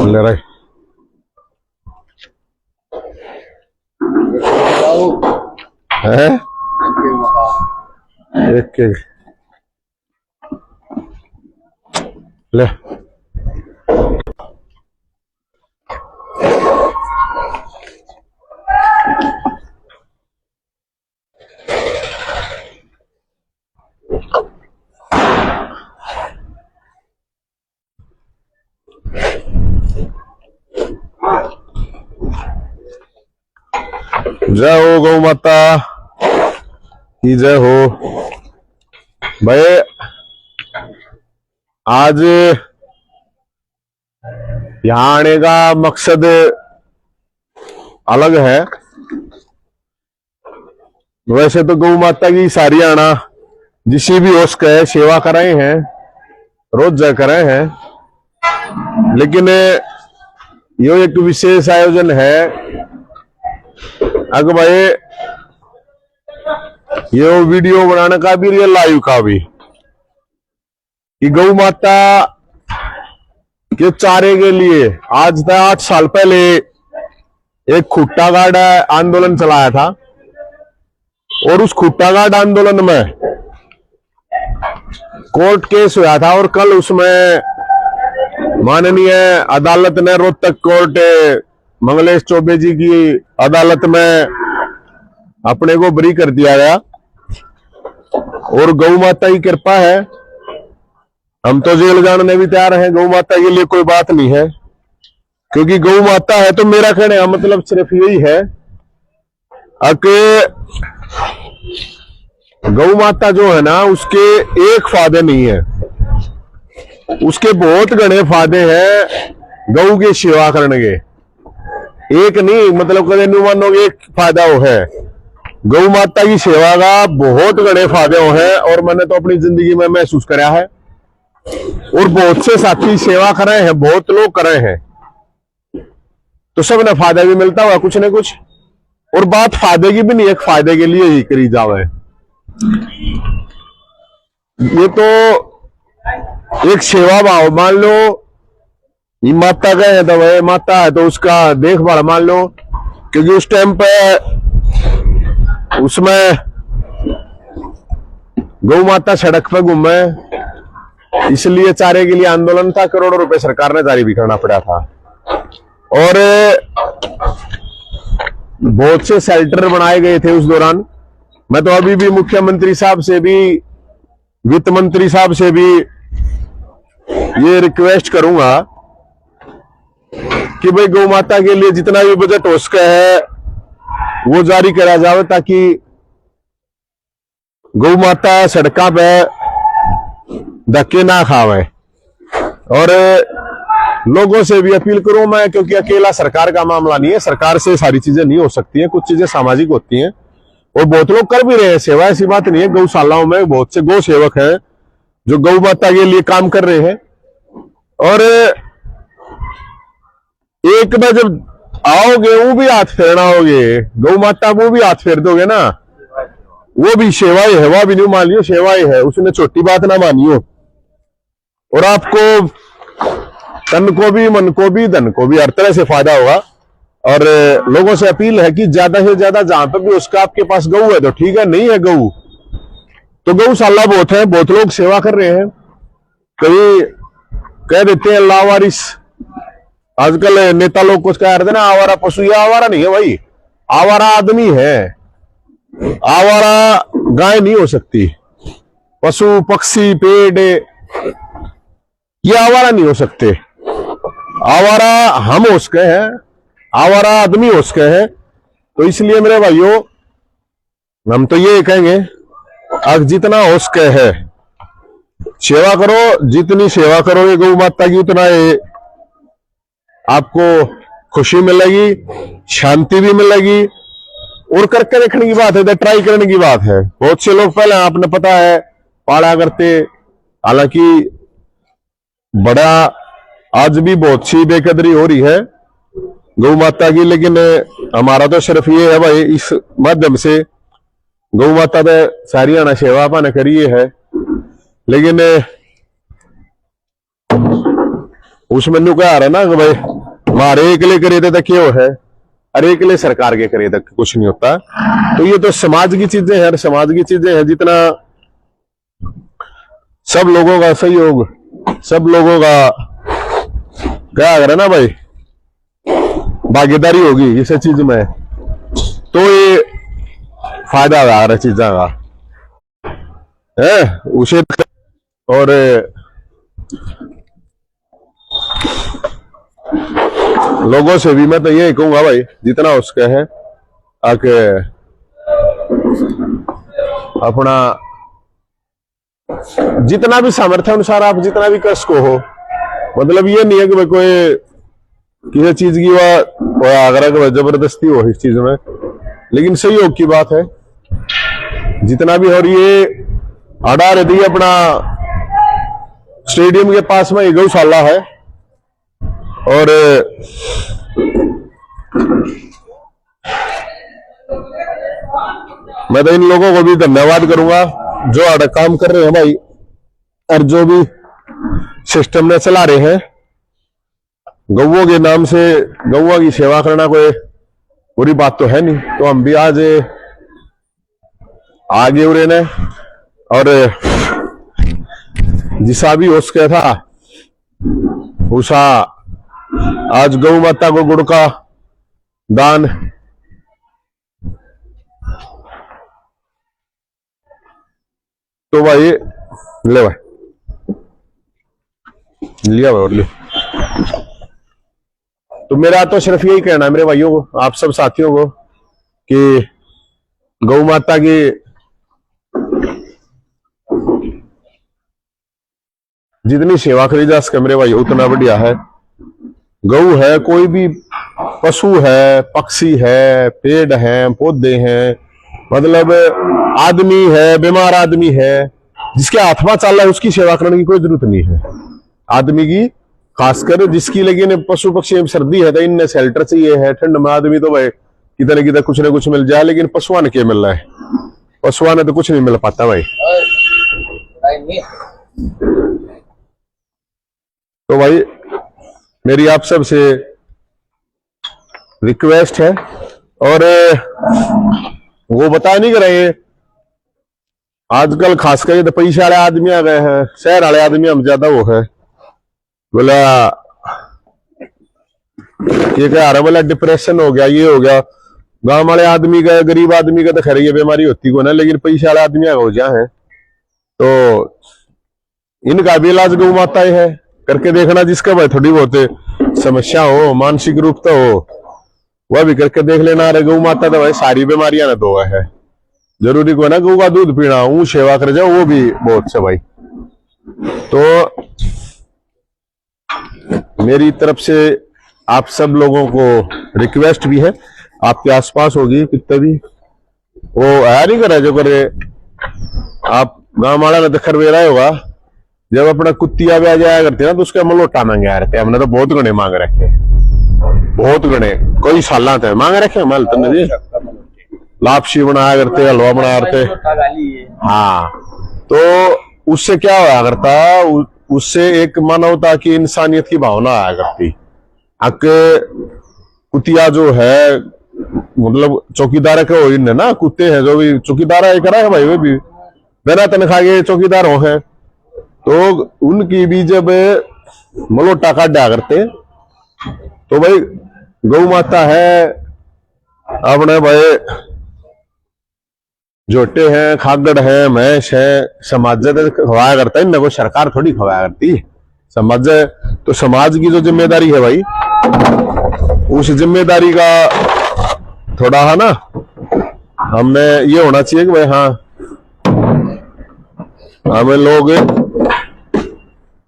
ले रहे है एक ले जय हो गौ माता की जय हो। भाई आज यहाँ आने का मकसद अलग है। वैसे तो गौ माता की सारी आना जिसी भी होश का है सेवा कर रहे हैं, रोज जा कर रहे हैं, लेकिन यो एक विशेष आयोजन है। अगर भाई ये वीडियो बनाने का भी रियल लाइव का भी कि गौ माता के चारे के लिए आज तक 8 साल पहले एक खुट्टा गार्ड आंदोलन चलाया था और उस खुट्टा गार्ड आंदोलन में कोर्ट केस हुआ था और कल उसमें माननीय अदालत ने रोहतक कोर्ट मंगलेश चौबे जी की अदालत में अपने को बरी कर दिया गया और गौ माता की कृपा है। हम तो जेल जाने भी तैयार हैं, गौ माता के लिए कोई बात नहीं है, क्योंकि गौ माता है। तो मेरा कहने का मतलब सिर्फ यही है कि गौ माता जो है ना उसके एक फायदे नहीं है, उसके बहुत घने फायदे हैं गौ की सेवा करने के। एक नहीं, मतलब कदे नहीं मानोगे एक फायदा वो है गौ माता की सेवा का बहुत घने फायदे हैं और मैंने तो अपनी जिंदगी में महसूस कराया है और बहुत से साथी सेवा कर रहे हैं, बहुत लोग कर रहे हैं, तो सब ने फायदा भी मिलता हुआ कुछ न कुछ। और बात फायदे की भी नहीं, एक फायदे के लिए ही करी जावे। ये तो एक सेवा भाव मान लो, ये माता का है तो वह माता है तो उसका देखभाल मान लो, क्योंकि उस टाइम पे उसमें गौ माता सड़क पे घूमे, इसलिए चारे के लिए आंदोलन था, करोड़ों रुपए सरकार ने जारी भी करना पड़ा था और बहुत से शेल्टर बनाए गए थे उस दौरान। मैं तो अभी भी मुख्यमंत्री साहब से भी वित्त मंत्री साहब से भी ये रिक्वेस्ट करूंगा कि भाई गौ माता के लिए जितना भी बजट हो सके है वो जारी करा जाए, ताकि गौ माता सड़कों पे धक्के ना खावे। और लोगों से भी अपील करूं मैं, क्योंकि अकेला सरकार का मामला नहीं है, सरकार से सारी चीजें नहीं हो सकती हैं, कुछ चीजें सामाजिक होती हैं और बहुत लोग कर भी रहे हैं सेवा, ऐसी बात नहीं है। गौशालाओं में बहुत से गौ सेवक हैं जो गौ माता के लिए काम कर रहे हैं। और एक बार जब आओगे वो भी हाथ फेरना होगे, गौ माता वो भी हाथ फेर दोगे ना, वो भी सेवा ही है, वह भी नहीं मान लियो सेवा ही है, उसने छोटी बात ना मानियो। और आपको तन को भी, मन को भी, धन को भी हर तरह से फायदा होगा। और लोगों से अपील है कि ज्यादा से ज्यादा जहां पर भी उसका आपके पास गऊ है तो ठीक है, नहीं है गऊ तो गौशाला बहुत है, बहुत लोग सेवा कर रहे हैं। कई कह देते हैं लावारिस, आजकल नेता लोग कुछ कह रहे थे ना आवारा पशु, या आवारा नहीं है भाई, आवारा आदमी है। आवारा गाय नहीं हो सकती, पशु पक्षी पेड़ ये आवारा नहीं हो सकते। आवारा हम हो सके हैं, आवारा आदमी हो सके हैं। तो इसलिए मेरे भाइयों हम तो ये कहेंगे अब जितना हो सके है सेवा करो, जितनी सेवा करोगे गौ माता की उतना ये आपको खुशी मिलेगी, शांति भी मिलेगी और करके देखने की बात है, ट्राई करने की बात है। बहुत से लोग पहले आपने पता है पाला करते, हालांकि बड़ा आज भी बहुत सी बेकदरी हो रही है, गौ माता की। लेकिन हमारा तो सिर्फ ये है भाई, इस माध्यम से गौ माता तो सारी आना सेवा अपन करी है, लेकिन उस मेनू क्या आ रहा ना कि भाई हमारे एकले करे थे क्यों है, अरे एकले सरकार के करे तक कुछ नहीं होता। तो ये तो समाज की चीजें हैं, समाज की चीजें हैं। जितना सब लोगों का सहयोग, सब लोगों का क्या करे ना भाई भागीदारी होगी इस चीज में, तो ये फायदा आ रहा चीजा का है उसे। और लोगों से भी मैं तो यही कहूंगा भाई, जितना उसका है आके अपना जितना भी सामर्थ्य अनुसार आप जितना भी कर सको हो। मतलब ये नहीं है कि भाई कोई किसी चीज की वह आग्रह कि जबरदस्ती हो इस चीज में, लेकिन सहयोग की बात है जितना भी। और ये अड़ा रहती है अपना स्टेडियम के पास में गौशाला है, और मैं तो इन लोगों को भी धन्यवाद करूंगा जो अड़ा काम कर रहे हैं भाई, और जो भी सिस्टम में चला रहे हैं। गौओं के नाम से गौओं की सेवा करना कोई बुरी बात तो है नहीं, तो हम भी आज आगे उड़े ने, और जिसा भी हो सके था उसा आज गौ माता को गुड़ का दान तो भाई ले भाई लिया भाई और लियो। तो मेरा तो सिर्फ यही कहना है मेरे भाइयों को, आप सब साथियों को, कि गौ माता की जितनी सेवा करी जा सके मेरे भाइयों उतना बढ़िया है। गौ है, कोई भी पशु है, पक्षी है, पेड़ हैं, पौधे हैं, मतलब आदमी है, बीमार आदमी है, जिसके हाथ में चल रहा है उसकी सेवा करने की कोई जरूरत नहीं है आदमी की, खासकर जिसकी। लेकिन पशु पक्षी में सर्दी है तो इनने शेल्टर चाहिए है, ठंड में आदमी तो भाई किधर किधर कुछ ना कुछ मिल जाए, लेकिन पशुओं ने क्या मिल रहा है, पशुओं ने तो कुछ नहीं मिल पाता भाई। तो भाई मेरी आप सब से रिक्वेस्ट है, और वो बता नहीं कर रहे आजकल खासकर तो पैसे वाले आदमी आ गए हैं, शहर वाले आदमी हम ज्यादा वो है, बोला ये क्या आ रहा, बोला डिप्रेशन हो गया, ये हो गया। गांव वाले आदमी का, गरीब आदमी का तो खैर ये बीमारी होती को ना, लेकिन पैसे वाले आदमी हो जाए हैं तो इनका भी इलाज गौ माता है करके देखना। जिसका भाई थोड़ी बहुत समस्या हो, मानसिक रूप तो हो, वह भी करके देख लेना। अरे गौ माता तो भाई सारी बीमारियां ना दो है, जरूरी को ना गौ का दूध पीना, वो सेवा कर जाओ, वो भी बहुत से भाई। तो मेरी तरफ से आप सब लोगों को रिक्वेस्ट भी है, आपके आसपास होगी कितने भी वो आया नहीं करे जो करे, आप गांव वाला ने देखर वे रहा होगा, जब अपना कुत्तिया भी आ जाया करते ना तो उसके मलोटा मांगे आ रहे थे। हमने तो बहुत गणे मांग रखे, बहुत गणे, कई साल थे मांग रखे हमारे तुमने जी, लापसी बनाया करते, हलवा बनाया करते। हाँ, तो उससे क्या होया करता, उससे एक मानवता की, इंसानियत की भावना आया करती। कुतिया जो है मतलब चौकीदार के हो ना, कुत्ते हैं जो भी चौकीदार है करा है भाई, वे भी बिना तनख्वाह के चौकीदार हो हैं, तो उनकी भी जब मलोटा काटा करते तो भाई गौ माता है अपने भाई, जोटे हैं, खागड़ है, भैंस है, समाज खवाया करता है, इनको कोई सरकार थोड़ी खवाया करती। समाज तो समाज की जो जिम्मेदारी है भाई, उस जिम्मेदारी का थोड़ा है ना, हमने ये होना चाहिए कि भाई हाँ हमें लोग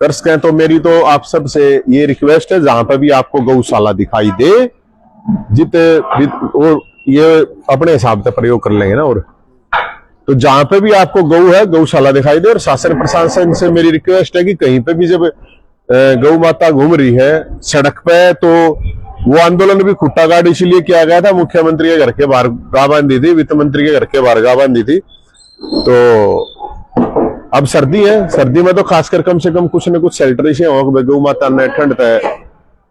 कर सकें। तो मेरी तो आप सब से ये रिक्वेस्ट है, जहां पर भी आपको गौशाला दिखाई दे, और ये अपने हिसाब से प्रयोग कर लेंगे ना, और तो जहां पे भी आपको गौ है, गौशाला दिखाई दे। और शासन प्रशासन से मेरी रिक्वेस्ट है कि कहीं पे भी जब गौ माता घूम रही है सड़क पे, तो वो आंदोलन भी खुट्टा गाड़ इसलिए किया गया था, मुख्यमंत्री के घर के बाहर गाह बांधी थी, वित्त मंत्री के घर के बाहर गाह बांधी थी। तो अब सर्दी है, सर्दी में तो खासकर कम से कम कुछ न कुछ शेल्टर से हो, गौ माता ने ठंड तय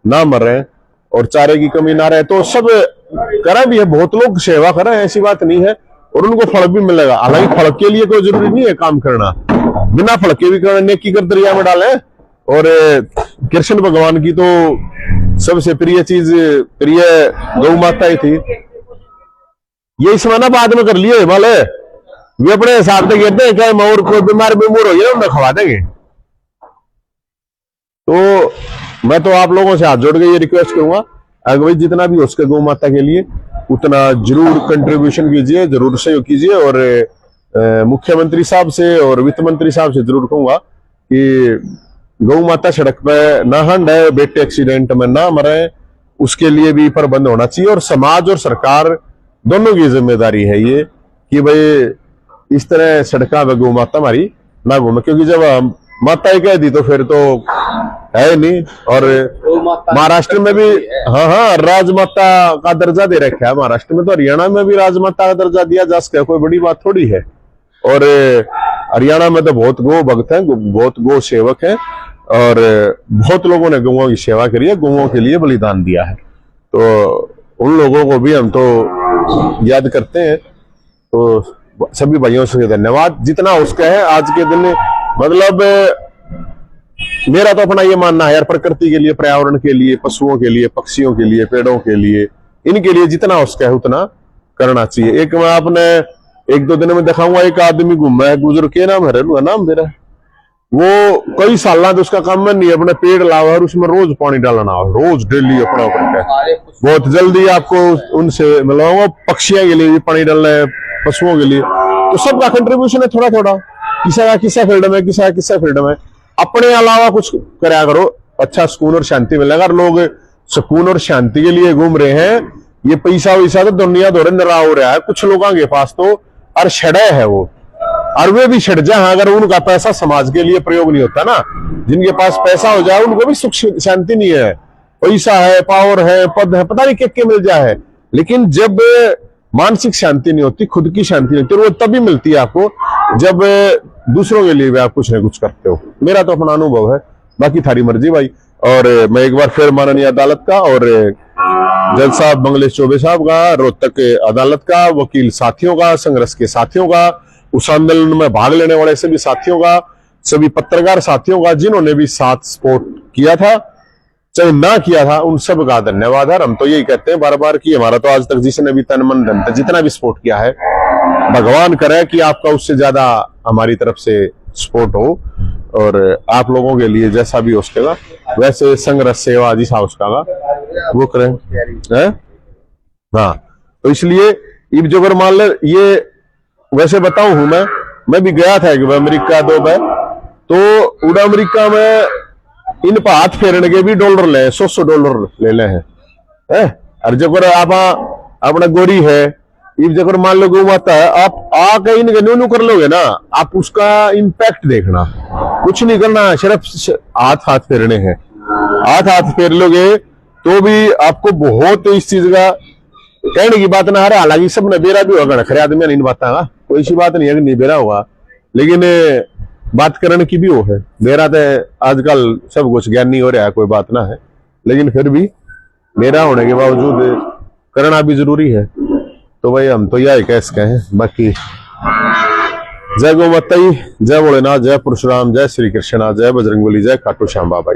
ना मर रहे और चारे की कमी ना रहे, तो सब करा भी है, बहुत लोग सेवा कर रहे हैं, ऐसी बात नहीं है, और उनको फल भी मिलेगा। हालांकि फल के लिए कोई जरूरी नहीं है काम करना, बिना फल के भी करने की कर दरिया में डाले। और कृष्ण भगवान की तो सबसे प्रिय चीज प्रिय गौ माता ही थी। ये इस महीना बाद में कर लिए हिमालय, वे अपने हिसाब से कहते हैं क्या मोर को बीमार हो गया उन्हें खवा देंगे। तो मैं तो आप लोगों से हाथ जोड़ के ये रिक्वेस्ट करूंगा, अगर भाई जितना भी हो सके गौ माता के लिए उतना जरूर कंट्रीब्यूशन कीजिए, जरूर सहयोग कीजिए। और मुख्यमंत्री साहब से और वित्त मंत्री साहब से जरूर कहूंगा कि गौ माता सड़क पे ना हंडे, बेटे एक्सीडेंट में ना मरे, उसके लिए भी प्रबंध होना चाहिए। और समाज और सरकार दोनों की जिम्मेदारी है ये कि भाई इस तरह सड़का पे गौ माता हमारी ना घूमे, क्योंकि जब माता ही कह दी तो फिर तो है नहीं। और महाराष्ट्र में भी हाँ राजमाता का दर्जा दे रखा है महाराष्ट्र में, तो हरियाणा में भी राजमाता का दर्जा दिया जा सके, कोई बड़ी बात थोड़ी है। और हरियाणा में तो बहुत गौ भक्त हैं, बहुत गौ सेवक हैं, और बहुत लोगों ने गौओं की सेवा करी है, गौओं के लिए बलिदान दिया है, तो उन लोगों को भी हम तो याद करते हैं। तो सभी भाइयों से धन्यवाद, जितना उसका है आज के दिन। मतलब मेरा तो अपना ये मानना है यार, प्रकृति के लिए, पर्यावरण के लिए, पशुओं के लिए, पक्षियों के लिए, पेड़ों के लिए, इनके लिए जितना उसका है उतना करना चाहिए। एक मैं आपने 1-2 दिन में दिखाऊंगा, एक आदमी घूमा है, गुजर के नाम है नाम मेरा, वो कई साल तो उसका काम नहीं है, अपने पेड़ लावा और उसमें रोज पानी डालना, रोज डेली अपना करके। बहुत जल्दी आपको उनसे मिलवाऊंगा, पक्षियों के लिए भी पानी डालना है, पशुओं के लिए, तो सबका कंट्रीब्यूशन है थोड़ा थोड़ा, किसी फील्ड में, किसी फील्ड में अपने अलावा कुछ करा करो, अच्छा सुकून और शांति मिलेगा। लोग सुकून और शांति के लिए घूम रहे हैं, ये पैसा वैसा तो दुनिया दौरे नरा हो रहा है कुछ लोगों के पास, तो और छड़े है वो, और वे भी छड़ जाए अगर उनका पैसा समाज के लिए प्रयोग नहीं होता ना। जिनके पास पैसा हो जाए उनको भी सुख शांति नहीं है, पैसा है, पावर है, पद है, पता नहीं क्या मिल जाए, लेकिन जब मानसिक शांति नहीं होती, खुद की शांति नहीं होती, वो तभी मिलती है आपको जब दूसरों के लिए भी आप कुछ न कुछ करते हो। मेरा तो अपना अनुभव है, बाकी थारी मर्जी भाई। और मैं एक बार फिर माननीय अदालत का और जज साहब मंगलेश चौबे साहब का, रोहतक अदालत का, वकील साथियों का, संघर्ष के साथियों का, उस आंदोलन में भाग लेने वाले सभी साथियों का, सभी पत्रकार साथियों का, जिन्होंने भी साथ सपोर्ट किया था चाहे ना किया था, उन सब का धन्यवाद है। हम तो यही कहते हैं बार बार कि हमारा तो आज तक जिसने भी तन मन धन जितना भी सपोर्ट किया है, भगवान करे कि आपका उससे ज्यादा हमारी तरफ से सपोर्ट हो, और आप लोगों के लिए जैसा भी हो सकेगा वैसे संघर्ष सेवा जिसा उसका वो करें है? हाँ, तो इसलिए इब जो मान ले, ये वैसे बताऊं हूं मैं भी गया था एक बार अमेरिका 2 बार, तो उड़ा अमेरिका में इन पर हाथ फेरने के भी डॉलर ले, $100 ले ले हैं। और जब आप अपना गोरी है, जब मान लो गौ माता है, आप आके इनके न्यू कर लोगे ना, आप उसका इम्पैक्ट देखना, कुछ नहीं करना, सिर्फ हाथ फेरने हैं। हाथ फेर लोगे तो भी आपको बहुत इस चीज का कहने की बात ना है। हालांकि सब ने बेरा भी होगा, खरे आदमी नहीं बात है, कोई सी बात नहीं है कि नहीं बेरा होगा, लेकिन बात करने की भी वो है। मेरा तो आजकल सब कुछ ज्ञानी हो रहा है, कोई बात ना है, लेकिन फिर भी मेरा होने के बावजूद करना भी जरूरी है। तो भाई हम तो यही कह सके हैं। बाकी जय गौ माता, जय भोलेनाथ, जय परशुराम, जय श्री कृष्णा, जय बजरंगबली, जय खाटू श्याम बाबा।